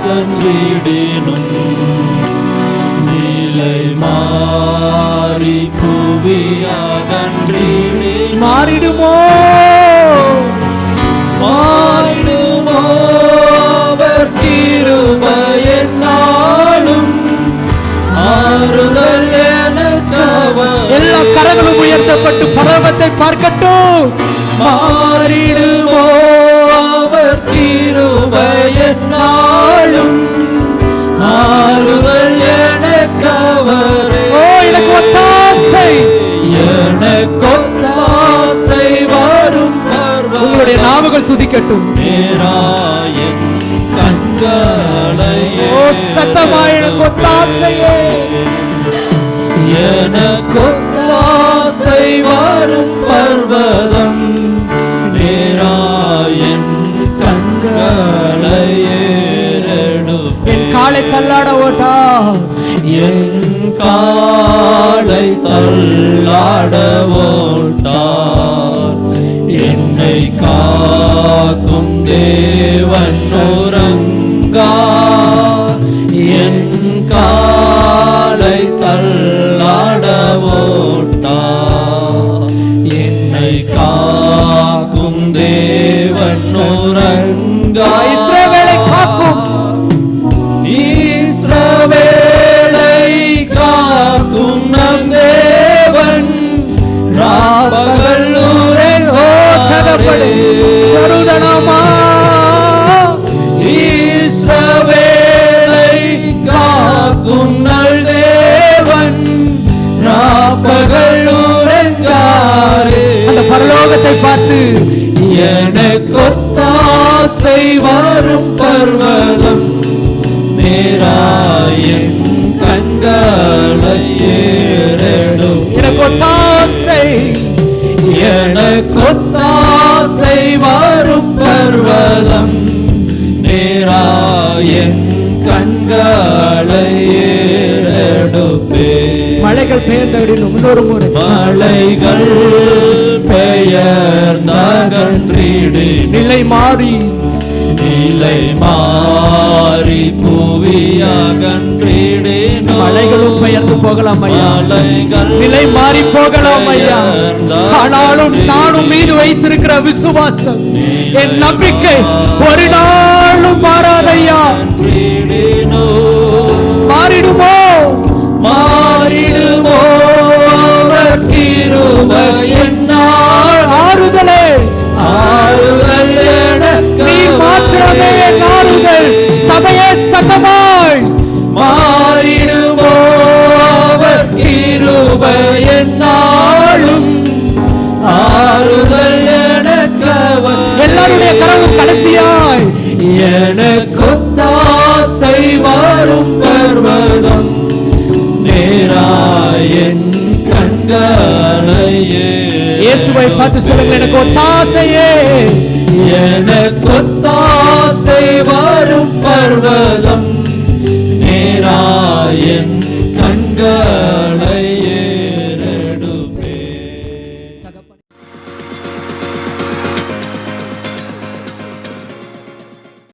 பெயர்ந்தகன்றிடினும் நிலை மாறி புவியகன்றிடினும் மாறிடுமோ மாறிடுமோ அவர் கிருபை என்னாலும் ஆறுதல் எனக்கு எல்லா கரங்களும் உயர்த்தப்பட்டு பரவத்தை பார்க்கட்டும். மாறிடுமோ அவர் கிருபை என்னாலும் ஆறுதல் எனக்கு அவரே. ஓ எனக்கு ஒத்தாசை எனக்கு ஒத்தாசை வரும். உங்களுடைய நாவுகள் துதிக்கட்டும். நேராயன் கண்களை ஓ சத்தமாய் எனக்கு ஒத்தாசையே எனக்கு ஒத்தாசை வரும் பர்வதம் நேராயன் கண்களை ஏறெடுப்பேன். என் காலை தள்ளாட ஓட்டா என் காலை தள்ளாட ஓட்டார் என்னை காக்கும் தேவன் உறங்கார். என் காலை தள்ளாட ஓட்டார் என்னை காக்கும் தேவன் உறங்கார். இஸ்ரவேலை காக்கும் இஸ்ரவேலை காக்கும் நம் தேவன் ராபகல் உறங்கோ சதபடி சருதனமா. இஸ்ரவேலை காக்கும் நல் தேவன் ராபகல் உறங்காரே. அந்த பரலோகத்தை பார்த்து எனக்கு ஒத்தாசை வரும் பர்வதம் நேராயன் கண்களை ஏறெடும். எனக்கு ஒத்தாசை எனக்கு ஒத்தாசை வரும் பர்வதம் நேராயன் கண்களை ஏறெடுப்பே. மலைகள் பெயர்ந்தடினும் இன்னொரு முறை மலைகள் பெயர்ந்தகன்றிடு நிலை மாறி நிலை மாறி புவியகன்றிடு. மலைகளும் பெயர்ந்து போகலாம் ஐயா, நிலை மாறி போகலாம் ஐயா. ஆனாலும் நானும் மீது வைத்திருக்கிற விசுவாசம் என் நம்பிக்கை ஒரு நாளும் மாறாதையா. மாறிடுமோ மாறிடுமோ அவர் கிருபை என்னால் ஆறுதலே ஆறுதல் எனக்கு நீ மாற்றமே ஆறுதல் சபையே சத்தமாய். மாறிடுமோ அவர் கிருபை என்னாலும் ஆறுதல் எனக்கு எல்லாருடைய கரமும் கடைசியாய் எனக்கு ஒத்தாசை வரும் பர்வதம் நேராயன் கண்களையே. இயேசுவை பார்த்து சொல்லுங்க எனக்கு ஒத்தாசையே எனக்கு ஒத்தாசை வரும் பர்வதம் நேராயன்